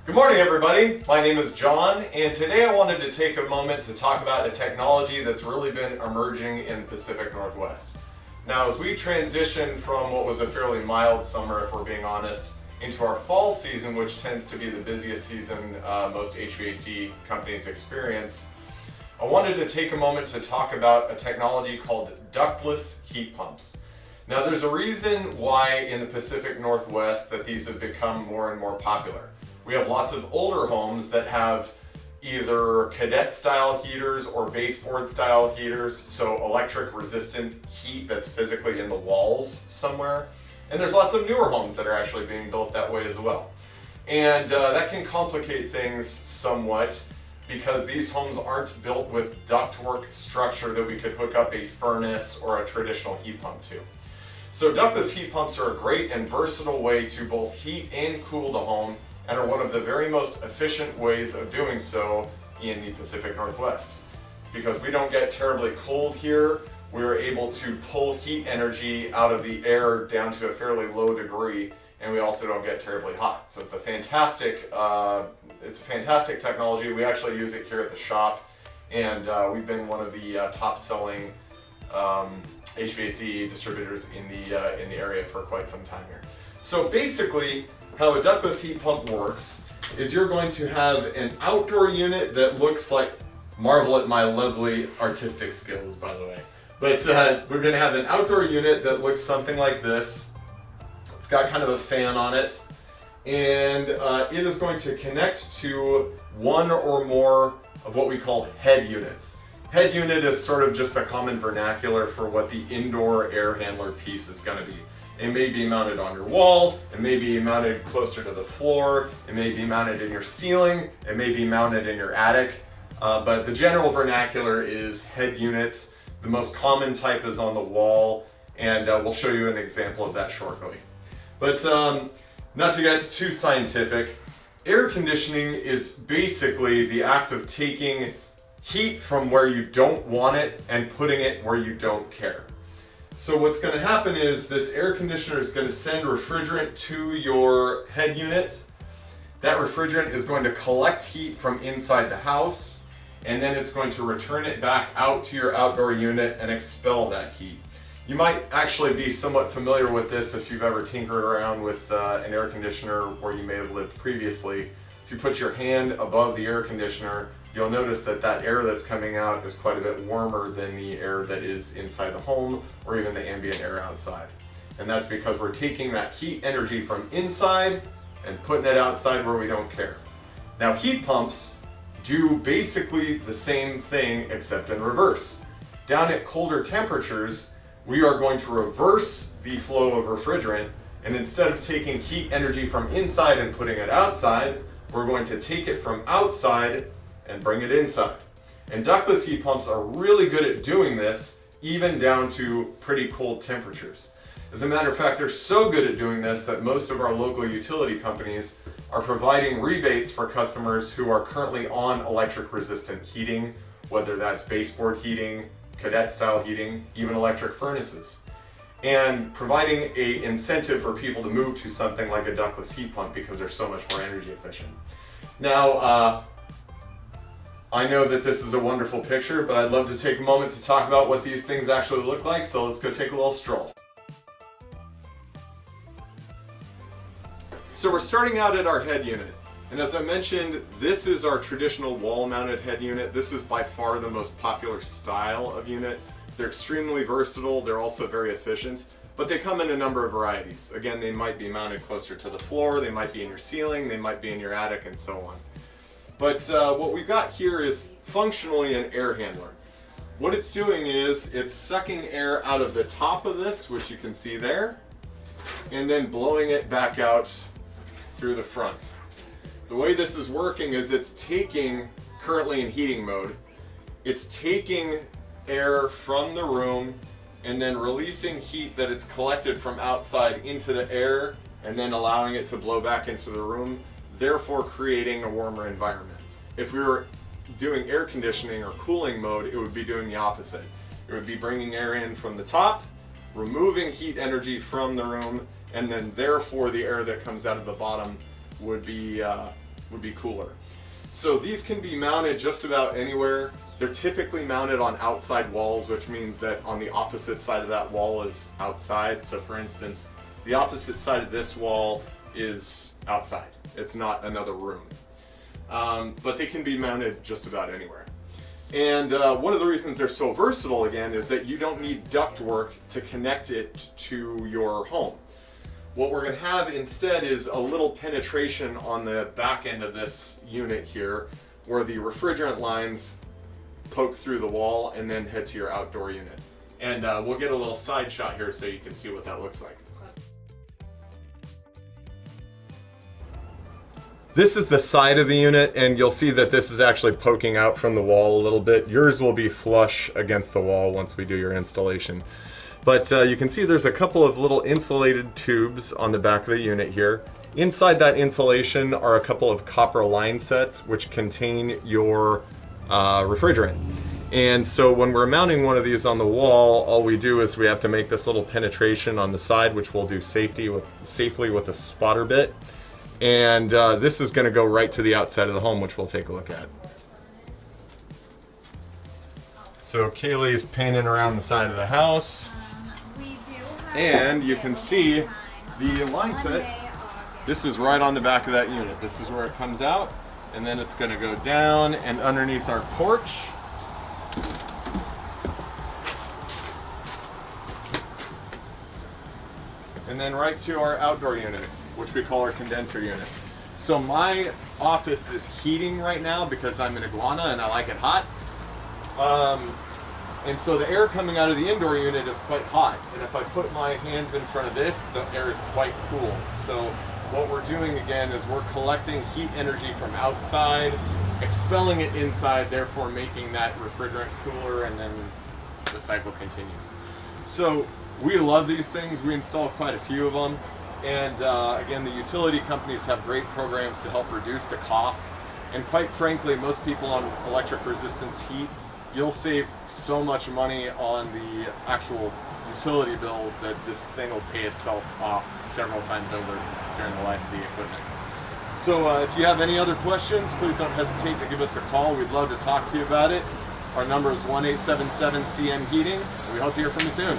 Good morning, everybody. My name is John, and today I wanted to take a moment to talk about a technology that's really been emerging in the Pacific Northwest. Now, as we transition from what was a fairly mild summer, if we're being honest, into our fall season, which tends to be the busiest season most HVAC companies experience, I wanted to take a moment to talk about a technology called ductless heat pumps. Now, there's a reason why in the Pacific Northwest that these have become more and more popular. We have lots of older homes that have either cadet style heaters or baseboard style heaters, so electric resistant heat that's physically in the walls somewhere. And there's lots of newer homes that are actually being built that way as well. And that can complicate things somewhat because these homes aren't built with ductwork structure that we could hook up a furnace or a traditional heat pump to. So ductless heat pumps are a great and versatile way to both heat and cool the home, and are one of the very most efficient ways of doing so in the Pacific Northwest. Because we don't get terribly cold here, we're able to pull heat energy out of the air down to a fairly low degree, and we also don't get terribly hot. So it's a fantastic technology. We actually use it here at the shop, and we've been one of the top-selling HVAC distributors in the area for quite some time here. So basically, how a ductless heat pump works is you're going to have an outdoor unit that looks like, marvel at my lovely artistic skills, by the way. But we're going to have an outdoor unit that looks something like this. It's got kind of a fan on it, and it is going to connect to one or more of what we call head units. Head unit is sort of just a common vernacular for what the indoor air handler piece is going to be. It may be mounted on your wall, it may be mounted closer to the floor, it may be mounted in your ceiling, it may be mounted in your attic, but the general vernacular is head units. The most common type is on the wall, and we'll show you an example of that shortly. But not to get too scientific, air conditioning is basically the act of taking heat from where you don't want it and putting it where you don't care. So what's going to happen is this air conditioner is going to send refrigerant to your head unit. That refrigerant is going to collect heat from inside the house, and then it's going to return it back out to your outdoor unit and expel that heat. You might actually be somewhat familiar with this if you've ever tinkered around with an air conditioner where you may have lived previously. If you put your hand above the air conditioner, you'll notice that that air that's coming out is quite a bit warmer than the air that is inside the home or even the ambient air outside. And that's because we're taking that heat energy from inside and putting it outside where we don't care. Now, heat pumps do basically the same thing except in reverse. Down at colder temperatures, we are going to reverse the flow of refrigerant, and instead of taking heat energy from inside and putting it outside, we're going to take it from outside and bring it inside. And ductless heat pumps are really good at doing this, even down to pretty cold temperatures. As a matter of fact, they're so good at doing this that most of our local utility companies are providing rebates for customers who are currently on electric resistant heating, whether that's baseboard heating, cadet style heating, even electric furnaces, and providing an incentive for people to move to something like a ductless heat pump because they're so much more energy efficient. Now, I know that this is a wonderful picture, but I'd love to take a moment to talk about what these things actually look like, so let's go take a little stroll. So we're starting out at our head unit, and as I mentioned, this is our traditional wall-mounted head unit. This is by far the most popular style of unit. They're extremely versatile, they're also very efficient, but they come in a number of varieties. Again, they might be mounted closer to the floor, they might be in your ceiling, they might be in your attic, and so on. But what we've got here is functionally an air handler. What it's doing is it's sucking air out of the top of this, which you can see there, and then blowing it back out through the front. The way this is working is it's taking, currently in heating mode, it's taking air from the room and then releasing heat that it's collected from outside into the air and then allowing it to blow back into the room, therefore creating a warmer environment. If we were doing air conditioning or cooling mode, it would be doing the opposite. It would be bringing air in from the top, removing heat energy from the room, and then therefore the air that comes out of the bottom would be would be cooler. So these can be mounted just about anywhere. They're typically mounted on outside walls, which means that on the opposite side of that wall is outside. So for instance, the opposite side of this wall is outside. It's not another room. But they can be mounted just about anywhere. And one of the reasons they're so versatile, again, is that you don't need ductwork to connect it to your home. What we're going to have instead is a little penetration on the back end of this unit here, where the refrigerant lines poke through the wall and then head to your outdoor unit. And we'll get a little side shot here so you can see what that looks like. This is the side of the unit, and you'll see that this is actually poking out from the wall a little bit. Yours will be flush against the wall once we do your installation. But you can see there's a couple of little insulated tubes on the back of the unit here. Inside that insulation are a couple of copper line sets which contain your refrigerant. And so when we're mounting one of these on the wall, all we do is we have to make this little penetration on the side, which we'll do safely with a spotter bit. And this is going to go right to the outside of the home, which we'll take a look at. So Kaylee's painting around the side of the house. And you can see the line set. This is right on the back of that unit. This is where it comes out, and then it's going to go down and underneath our porch. And then right to our outdoor unit, which we call our condenser unit. So my office is heating right now because I'm an iguana and I like it hot. And so the air coming out of the indoor unit is quite hot. And if I put my hands in front of this, the air is quite cool. So what we're doing again is we're collecting heat energy from outside, expelling it inside, therefore making that refrigerant cooler, and then the cycle continues. So we love these things. We install quite a few of them. And again, the utility companies have great programs to help reduce the cost. And quite frankly, most people on electric resistance heat, you'll save so much money on the actual utility bills that this thing will pay itself off several times over during the life of the equipment. So if you have any other questions, please don't hesitate to give us a call. We'd love to talk to you about it. Our number is 1-877-CM-HEATING. We hope to hear from you soon.